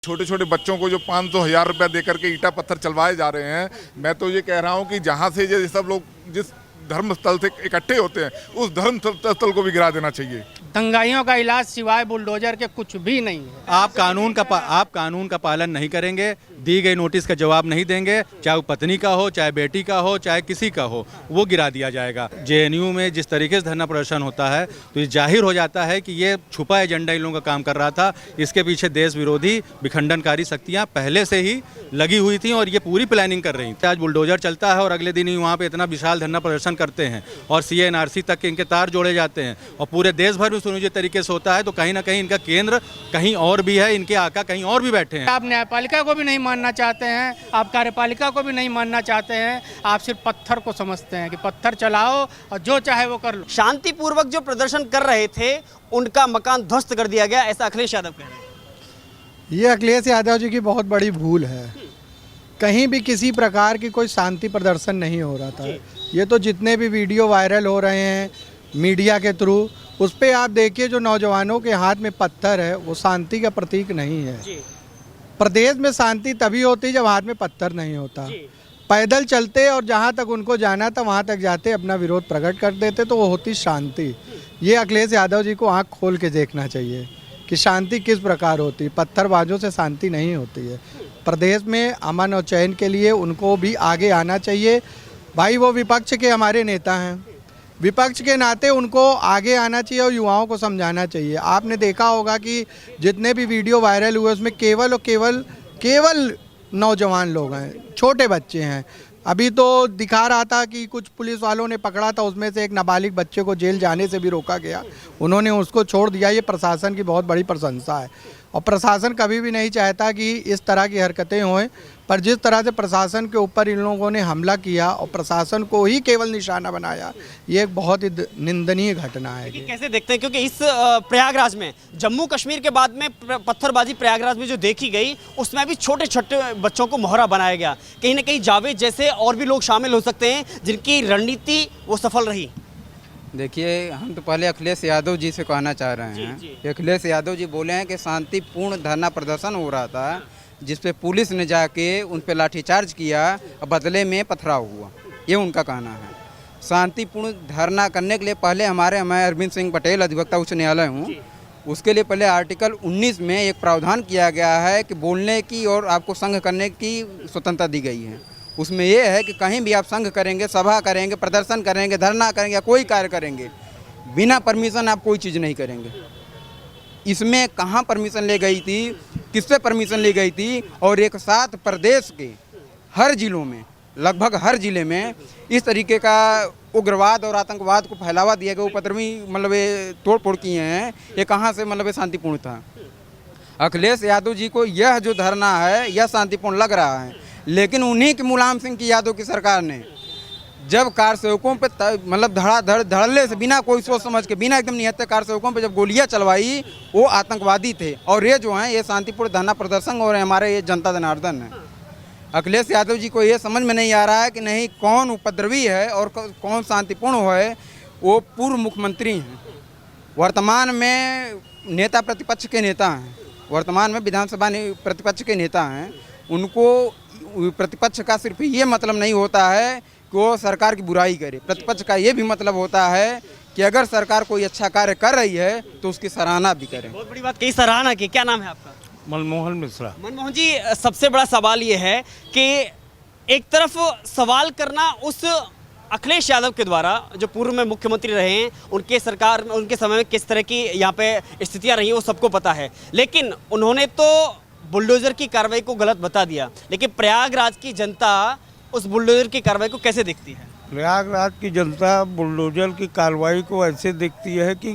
छोटे छोटे बच्चों को जो 500,000 रुपया दे करके ईटा पत्थर चलवाए जा रहे हैं, मैं तो ये कह रहा हूँ कि जहाँ से ये सब लोग जिस धर्म स्थल से इकट्ठे होते हैं उस धर्म स्थल को भी गिरा देना चाहिए। दंगाइयों का इलाज सिवाय बुलडोजर के कुछ भी नहीं है। आप कानून का पालन नहीं करेंगे, दी गई नोटिस का जवाब नहीं देंगे, चाहे वो पत्नी का हो, चाहे बेटी का हो, चाहे किसी का हो, वो गिरा दिया जाएगा। जेएनयू में जिस तरीके से धरना प्रदर्शन होता है तो ये जाहिर हो जाता है कि ये छुपा एजेंडा इन लोगों का काम कर रहा था। इसके पीछे देश विरोधी विखंडनकारी शक्तियाँ पहले से ही लगी हुई थी और ये पूरी प्लानिंग कर रही थी। आज बुलडोजर चलता है और अगले दिन ही वहाँ पे इतना विशाल धरना प्रदर्शन करते हैं और CA-NRC तक इनके तार जोड़े जाते हैं और पूरे देश भर में सुनियोजित तरीके से होता है। तो कहीं ना कहीं इनका केंद्र कहीं और भी है, इनके आका कहीं और भी बैठे हैं। आप न्यायपालिका को भी नहीं मानना चाहते हैं, आप कार्यपालिका को भी नहीं मानना चाहते हैं, आप सिर्फ पत्थर को समझते हैं कि पत्थर चलाओ और जो चाहे वो कर लो। शांतिपूर्वक जो प्रदर्शन कर रहे थे उनका मकान ध्वस्त कर दिया गया, ऐसा अखिलेश यादव कह रहे हैं। ये अखिलेश यादव जी की बहुत बड़ी भूल है। कहीं भी किसी प्रकार की कोई शांति प्रदर्शन नहीं हो रहा था। ये तो जितने भी वीडियो वायरल हो रहे हैं मीडिया के थ्रू, उस पर आप देखिए जो नौजवानों के हाथ में पत्थर है वो शांति का प्रतीक नहीं है। प्रदेश में शांति तभी होती जब हाथ में पत्थर नहीं होता। पैदल चलते और जहाँ तक उनको जाना था वहाँ तक जाते, अपना विरोध प्रकट कर देते तो वो होती शांति। ये अखिलेश यादव जी को आँख खोल के देखना चाहिए कि शांति किस प्रकार होती है। पत्थरबाजों से शांति नहीं होती है। प्रदेश में अमन और चैन के लिए उनको भी आगे आना चाहिए। भाई वो विपक्ष के हमारे नेता हैं, विपक्ष के नाते उनको आगे आना चाहिए और युवाओं को समझाना चाहिए। आपने देखा होगा कि जितने भी वीडियो वायरल हुए उसमें केवल और केवल नौजवान लोग हैं, छोटे बच्चे हैं। अभी तो दिखा रहा था कि कुछ पुलिस वालों ने पकड़ा था, उसमें से एक नाबालिग बच्चे को जेल जाने से भी रोका गया, उन्होंने उसको छोड़ दिया। ये प्रशासन की बहुत बड़ी प्रशंसा है और प्रशासन कभी भी नहीं चाहता कि इस तरह की हरकतें हों, पर जिस तरह से प्रशासन के ऊपर इन लोगों ने हमला किया और प्रशासन को ही केवल निशाना बनाया, ये एक बहुत ही निंदनीय घटना है। कैसे देखते हैं, क्योंकि इस प्रयागराज में जम्मू कश्मीर के बाद में पत्थरबाजी प्रयागराज में जो देखी गई उसमें भी छोटे छोटे बच्चों को मोहरा बनाया गया। कहीं ना कहीं जावेद जैसे और भी लोग शामिल हो सकते हैं जिनकी रणनीति वो सफल रही। देखिए, हम तो पहले अखिलेश यादव जी से कहना चाह रहे हैं। अखिलेश यादव जी बोले हैं कि शांतिपूर्ण धरना प्रदर्शन हो रहा था जिस पे पुलिस ने जाके उन पे लाठीचार्ज किया और बदले में पथराव हुआ, ये उनका कहना है। शांतिपूर्ण धरना करने के लिए पहले मैं अरविंद सिंह पटेल अधिवक्ता उच्च न्यायालय हूँ, उसके लिए पहले आर्टिकल 19 में एक प्रावधान किया गया है कि बोलने की और आपको संघ करने की स्वतंत्रता दी गई है। उसमें यह है कि कहीं भी आप संघ करेंगे, सभा करेंगे, प्रदर्शन करेंगे, धरना करेंगे या कोई कार्य करेंगे, बिना परमिशन आप कोई चीज़ नहीं करेंगे। इसमें कहाँ परमिशन ले गई थी, किससे परमिशन ली गई थी, और एक साथ प्रदेश के हर जिलों में, लगभग हर जिले में इस तरीके का उग्रवाद और आतंकवाद को फैलावा दिया गया, उपद्रवी मतलब ये तोड़ फोड़ किए हैं, ये कहाँ से मतलब शांतिपूर्ण था। अखिलेश यादव जी को यह जो धरना है यह शांतिपूर्ण लग रहा है, लेकिन उन्हीं की मुलायम सिंह की यादव की सरकार ने जब कार सेवकों पे मतलब धड़ल्ले से बिना कोई सोच समझ के, बिना एकदम निहत्ते कार सेवकों पे जब गोलियां चलवाई, वो आतंकवादी थे और ये जो हैं ये शांतिपूर्ण धरना प्रदर्शन और हमारे ये जनता जनार्दन है। अखिलेश यादव जी को ये समझ में नहीं आ रहा है कि नहीं कौन उपद्रवी है और कौन शांतिपूर्ण है। वो पूर्व मुख्यमंत्री हैं, वर्तमान में नेता प्रतिपक्ष के नेता हैं, वर्तमान में विधानसभा प्रतिपक्ष के नेता हैं। उनको प्रतिपक्ष का सिर्फ ये मतलब नहीं होता है कि वो सरकार की बुराई करे, प्रतिपक्ष का ये भी मतलब होता है कि अगर सरकार कोई अच्छा कार्य कर रही है तो उसकी सराहना भी करें। बहुत बड़ी बात कही, सराहना की। क्या नाम है आपका? मनमोहन मिश्रा। मनमोहन जी, सबसे बड़ा सवाल ये है कि एक तरफ सवाल करना उस अखिलेश यादव के द्वारा जो पूर्व में मुख्यमंत्री रहे हैं, उनके सरकार में उनके समय में किस तरह की यहाँ पे स्थितियाँ रही वो सबको पता है, लेकिन उन्होंने तो बुलडोजर की कार्रवाई को गलत बता दिया। लेकिन प्रयागराज की जनता उस बुलडोजर की कार्रवाई को कैसे देखती है? प्रयागराज की जनता बुलडोजर की कार्रवाई को ऐसे देखती है कि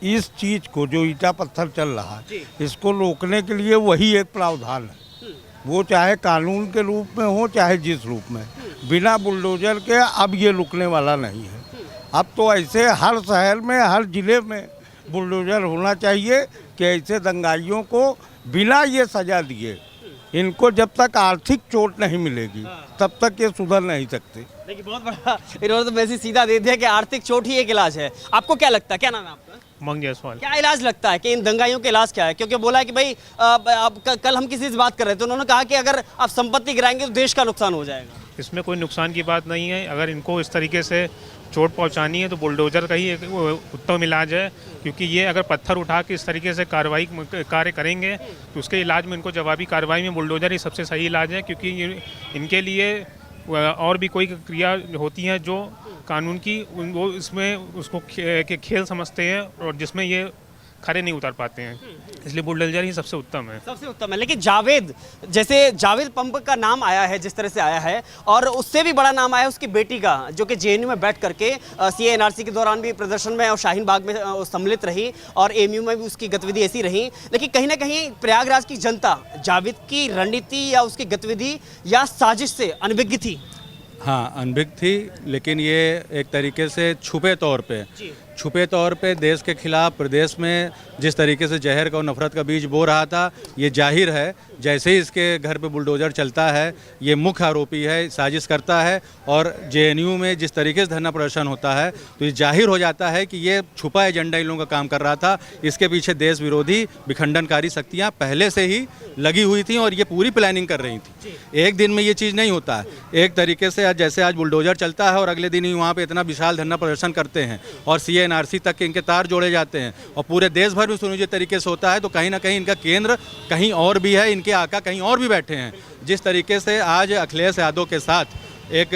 इस चीज़ को जो ईटा पत्थर चल रहा है इसको रोकने के लिए वही एक प्रावधान है, वो चाहे कानून के रूप में हो चाहे जिस रूप में, बिना बुलडोजर के अब ये रुकने वाला नहीं है। अब तो ऐसे हर शहर में, हर जिले में बुलडोजर होना चाहिए कि ऐसे दंगाइयों को बिना ये सजा दिए, इनको जब तक आर्थिक चोट नहीं मिलेगी तब तक ये सुधर नहीं सकते। देखिए, बहुत बड़ा इन्होंने तो मैसेज सीधा दे दिया कि आर्थिक चोट ही एक इलाज है। आपको क्या लगता है, क्या नाम है आपका? उमंग जायसवाल। क्या इलाज लगता है कि इन दंगाइयों का इलाज क्या है? क्योंकि बोला है कि भाई अब कल हम किसी से बात कर रहे थे, उन्होंने कहा कि अगर आप संपत्ति गिराएंगे तो देश का नुकसान हो जाएगा। इसमें कोई नुकसान की बात नहीं है। अगर इनको इस तरीके से चोट पहुंचानी है तो बुलडोजर का ही एक उत्तम इलाज है, क्योंकि ये अगर पत्थर उठा के इस तरीके से कार्य करेंगे तो उसके इलाज में, इनको जवाबी कार्रवाई में बुलडोजर ही सबसे सही इलाज है। क्योंकि इनके लिए और भी कोई क्रिया होती है जो कानून की, वो इसमें उसको खेल समझते हैं और जिसमें ये खड़े नहीं उतर पाते हैं, इसलिए बुलडोजर ही सबसे उत्तम है। सबसे उत्तम है। लेकिन जावेद पंप का नाम आया है जिस तरह से आया है, और उससे भी बड़ा नाम आया है उसकी बेटी का, जो कि जेएनयू में बैठ करके सीए एनआरसी के दौरान भी प्रदर्शन में और शाहीन बाग में सम्मिलित रही, और एएमयू में भी उसकी गतिविधि ऐसी रही। लेकिन कहीं ना कहीं प्रयागराज की जनता जावेद की रणनीति या उसकी गतिविधि या साजिश से अनभिज्ञ थी। हाँ, अनभिज्ञ थी, लेकिन ये एक तरीके से छुपे तौर पे देश के खिलाफ प्रदेश में जिस तरीके से जहर का और नफरत का बीज बो रहा था, ये जाहिर है जैसे ही इसके घर पे बुलडोजर चलता है, ये मुख्य आरोपी है, साजिश करता है। और जेएनयू में जिस तरीके से धरना प्रदर्शन होता है तो ये जाहिर हो जाता है कि ये छुपा एजेंडा इन लोगों का काम कर रहा था। इसके पीछे देश विरोधी विखंडनकारी शक्तियाँ पहले से ही लगी हुई थी और ये पूरी प्लानिंग कर रही थी। एक दिन में ये चीज़ नहीं होता है। एक तरीके से जैसे आज बुलडोजर चलता है और अगले दिन ही वहाँ पे इतना विशाल धरना प्रदर्शन करते हैं और सीए एनआरसी तक के इनके तार जोड़े जाते हैं और पूरे देश भर में सुनिश्चित तरीके से होता है, तो कहीं ना कहीं इनका केंद्र कहीं और भी है, इनके आका कहीं और भी बैठे हैं। जिस तरीके से आज अखिलेश यादव के साथ एक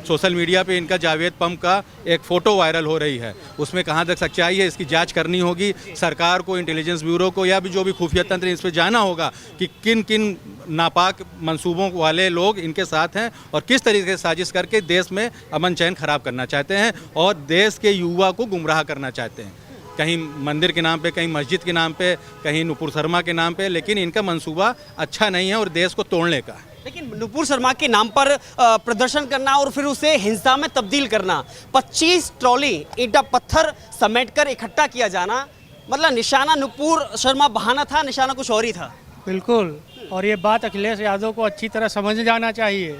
सोशल मीडिया पे इनका जावेद पंप का एक फ़ोटो वायरल हो रही है, उसमें कहाँ तक सच्चाई है इसकी जांच करनी होगी। सरकार को, इंटेलिजेंस ब्यूरो को या भी जो भी खुफिया तंत्र, इस पर जाना होगा कि किन किन नापाक मंसूबों वाले लोग इनके साथ हैं और किस तरीके से साजिश करके देश में अमन चैन खराब करना चाहते हैं और देश के युवा को गुमराह करना चाहते हैं, कहीं मंदिर के नाम पे, कहीं मस्जिद के नाम पे, कहीं नुपुर शर्मा के नाम पे। लेकिन इनका मंसूबा अच्छा नहीं है और देश को तोड़ने का है। लेकिन नुपुर शर्मा के नाम पर प्रदर्शन करना और फिर उसे हिंसा में तब्दील करना, 25 ट्रॉली ईंटा पत्थर समेटकर इकट्ठा किया जाना, मतलब निशाना नुपुर शर्मा बहाना था, निशाना कुछ और ही था। बिल्कुल, और ये बात अखिलेश यादव को अच्छी तरह समझ जाना चाहिए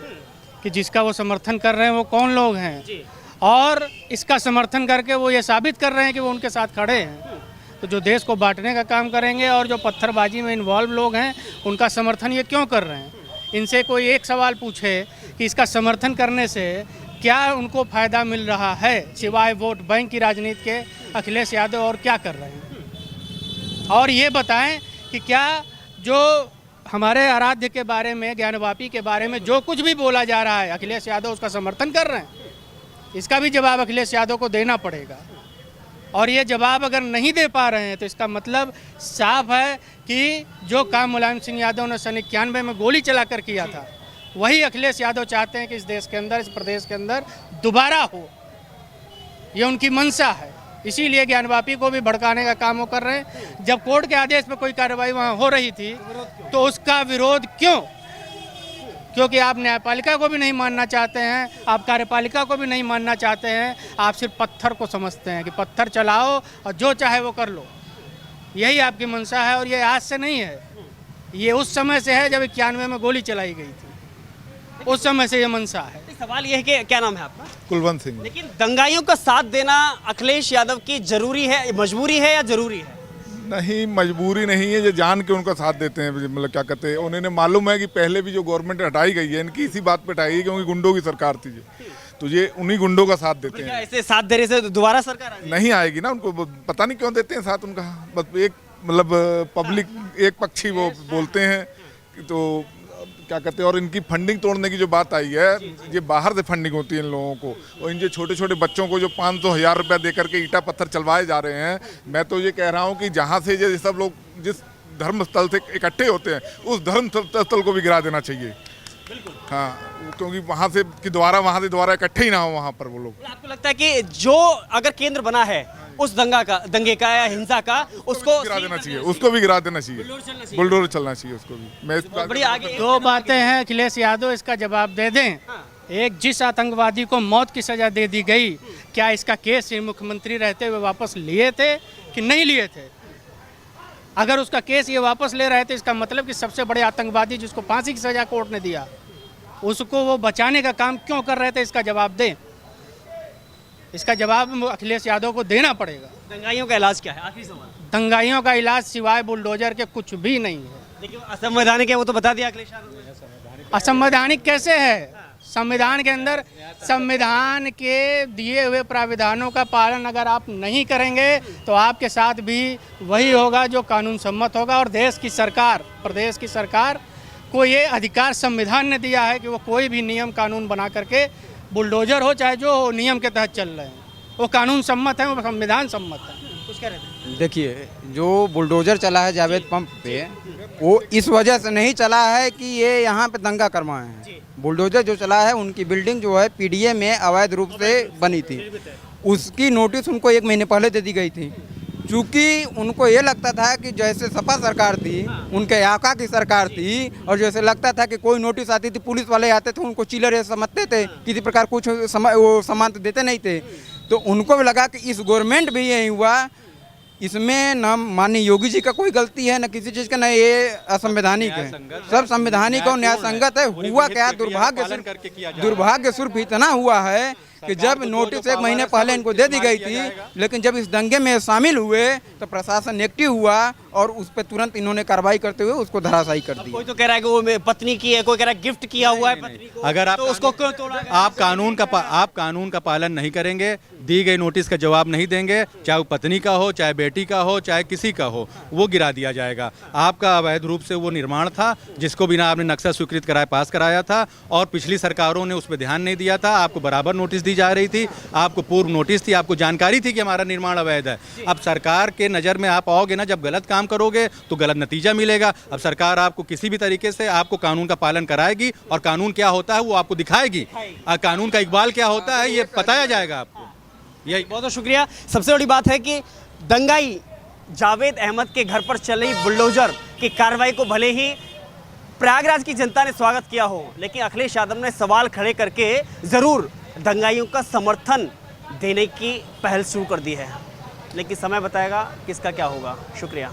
कि जिसका वो समर्थन कर रहे हैं वो कौन लोग हैं, और इसका समर्थन करके वो ये साबित कर रहे हैं कि वो उनके साथ खड़े हैं। तो जो देश को बांटने का काम करेंगे और जो पत्थरबाजी में इन्वॉल्व लोग हैं उनका समर्थन ये क्यों कर रहे हैं? इनसे कोई एक सवाल पूछे कि इसका समर्थन करने से क्या उनको फ़ायदा मिल रहा है सिवाय वोट बैंक की राजनीति के अखिलेश यादव, और क्या कर रहे हैं? और ये बताएं कि क्या जो हमारे आराध्य के बारे में, ज्ञानवापी के बारे में जो कुछ भी बोला जा रहा है, अखिलेश यादव उसका समर्थन कर रहे हैं? इसका भी जवाब अखिलेश यादव को देना पड़ेगा। और ये जवाब अगर नहीं दे पा रहे हैं तो इसका मतलब साफ है कि जो काम मुलायम सिंह यादव ने 1991 में गोली चलाकर किया था, वही अखिलेश यादव चाहते हैं कि इस देश के अंदर, इस प्रदेश के अंदर दोबारा हो। ये उनकी मंशा है, इसीलिए ज्ञानवापी को भी भड़काने का काम वो कर रहे हैं। जब कोर्ट के आदेश पर कोई कार्रवाई वहाँ हो रही थी तो उसका विरोध क्यों? क्योंकि आप न्यायपालिका को भी नहीं मानना चाहते हैं, आप कार्यपालिका को भी नहीं मानना चाहते हैं, आप सिर्फ पत्थर को समझते हैं कि पत्थर चलाओ और जो चाहे वो कर लो। यही आपकी मंशा है और ये आज से नहीं है, ये उस समय से है जब 91 में गोली चलाई गई थी, उस समय से ये मंशा है। सवाल ये है कि क्या नाम है आपका? कुलवंत सिंह। लेकिन दंगाइयों का साथ देना अखिलेश यादव की जरूरी है, मजबूरी है या जरूरी है? नहीं, मजबूरी नहीं है, ये जान के उनका साथ देते हैं। मतलब क्या कहते हैं, उन्हें मालूम है कि पहले भी जो गवर्नमेंट हटाई गई है इनकी इसी बात पे हटाई गई क्योंकि गुंडों की सरकार थी ये, तो ये उन्हीं गुंडों का साथ देते हैं। ऐसे साथ देने से दोबारा सरकार नहीं आएगी ना, उनको पता नहीं क्यों देते हैं साथ उनका। बस एक मतलब पब्लिक एक पक्षी वो बोलते हैं, तो क्या कहते हैं। और इनकी फंडिंग तोड़ने की जो बात आई है, ये बाहर से फंडिंग होती है इन लोगों को, और इन जो छोटे छोटे बच्चों को जो 500,000 रुपया दे करके ईंटा पत्थर चलवाए जा रहे हैं, मैं तो ये कह रहा हूँ कि जहाँ से ये सब लोग जिस धर्म स्थल से इकट्ठे होते हैं उस धर्म स्थल को भी गिरा देना चाहिए। हाँ, क्योंकि वहाँ से दोबारा इकट्ठे ही ना हो वहाँ पर वो लोग। आपको लगता है कि जो अगर केंद्र बना है उस दंगे का या हिंसा का, उसको गिरा देना चाहिए, उसको भी गिरा देना चाहिए, बुलडोजर चलना चाहिए उसको भी। मैं बड़ी आगे दो बातें हैं, अखिलेश यादव इसका जवाब दे दें। एक, जिस आतंकवादी को मौत की सजा दे दी गई, क्या इसका केस मुख्यमंत्री रहते हुए वापस लिए थे कि नहीं लिए थे? अगर उसका केस ये वापस ले रहे थे, इसका मतलब कि सबसे बड़े आतंकवादी जिसको फांसी की सजा कोर्ट ने दिया, उसको वो बचाने का काम क्यों कर रहे थे? इसका जवाब दें। इसका जवाब अखिलेश यादव को देना पड़ेगा। दंगाइयों का इलाज क्या है, आखिरी सवाल। दंगाइयों का इलाज सिवाय बुलडोजर के कुछ भी नहीं है। लेकिन असंवैधानिक है, वो तो बता दिया अखिलेश यादव ने। असंवैधानिक कैसे है? संविधान के अंदर संविधान के दिए हुए प्राविधानों का पालन अगर आप नहीं करेंगे तो आपके साथ भी वही होगा जो कानून सम्मत होगा। और देश की सरकार, प्रदेश की सरकार को ये अधिकार संविधान ने दिया है कि वो कोई भी नियम कानून बना करके, बुलडोजर हो चाहे जो हो, नियम के तहत चल रहे हैं, वो कानून सम्मत है, वो संविधान सम्मत है। कुछ कह रहे थे? देखिए, जो बुलडोजर चला है जावेद पंप पे, वो इस वजह से नहीं चला है कि ये यहाँ पे दंगा करवाए हैं। बुलडोजर जो चला है, उनकी बिल्डिंग जो है पीडीए में अवैध रूप से बनी थी, उसकी नोटिस उनको 1 महीने पहले दे दी गई थी। चूँकि उनको ये लगता था कि जैसे सपा सरकार थी, उनके इलाका की सरकार थी, और जैसे लगता था कि कोई नोटिस आती थी, पुलिस वाले आते थे, उनको चिल्लर समझते थे, किसी प्रकार कुछ वो सामान तो देते नहीं थे। तो उनको भी लगा कि इस गवर्नमेंट भी यही हुआ, इसमें न माननीय योगी जी का कोई गलती है, न किसी चीज़ का, न ये असंवैधानिक है, सब संवैधानिक और न्याय संगत है। हुआ क्या, दुर्भाग्य सिर्फ इतना हुआ है कि जब नोटिस 1 महीने पहले इनको दे दी गई थी, लेकिन जब इस दंगे में शामिल हुए तो प्रशासन एक्टिव हुआ और उस पर तुरंत इन्होंने कार्रवाई करते हुए उसको धराशायी कर दिया। कोई तो कह रहा है कि वो पत्नी की है, कोई कह रहा है गिफ्ट किया हुआ है पत्नी को। अगर आप तो उसको क्यों तोड़ा गया? आप कानून का पालन नहीं करेंगे, दी गई नोटिस का जवाब नहीं देंगे, चाहे वो पत्नी का हो, चाहे बेटी का हो, चाहे किसी का हो, वो गिरा दिया जाएगा। आपका अवैध रूप से वो निर्माण था, जिसको बिना आपने नक्शा स्वीकृत कराए पास कराया था, और पिछली सरकारों ने उस पर ध्यान नहीं दिया था। आपको बराबर नोटिस दी जा रही थी, आपको पूर्व नोटिस थी, आपको जानकारी थी कि हमारा निर्माण अवैध है। अब सरकार के नज़र में आप आओगे ना, जब गलत काम करोगे तो गलत नतीजा मिलेगा। अब सरकार आपको किसी भी तरीके से आपको कानून का पालन कराएगी, और कानून क्या होता है वो आपको दिखाएगी। कानून का इकबाल क्या होता है ये बताया जाएगा आपको। यही बहुत बहुत शुक्रिया। सबसे बड़ी बात है कि दंगाई जावेद अहमद के घर पर चल रही बुलडोजर की कार्रवाई को भले ही प्रयागराज की जनता ने स्वागत किया हो, लेकिन अखिलेश यादव ने सवाल खड़े करके ज़रूर दंगाइयों का समर्थन देने की पहल शुरू कर दी है। लेकिन समय बताएगा किसका क्या होगा। शुक्रिया।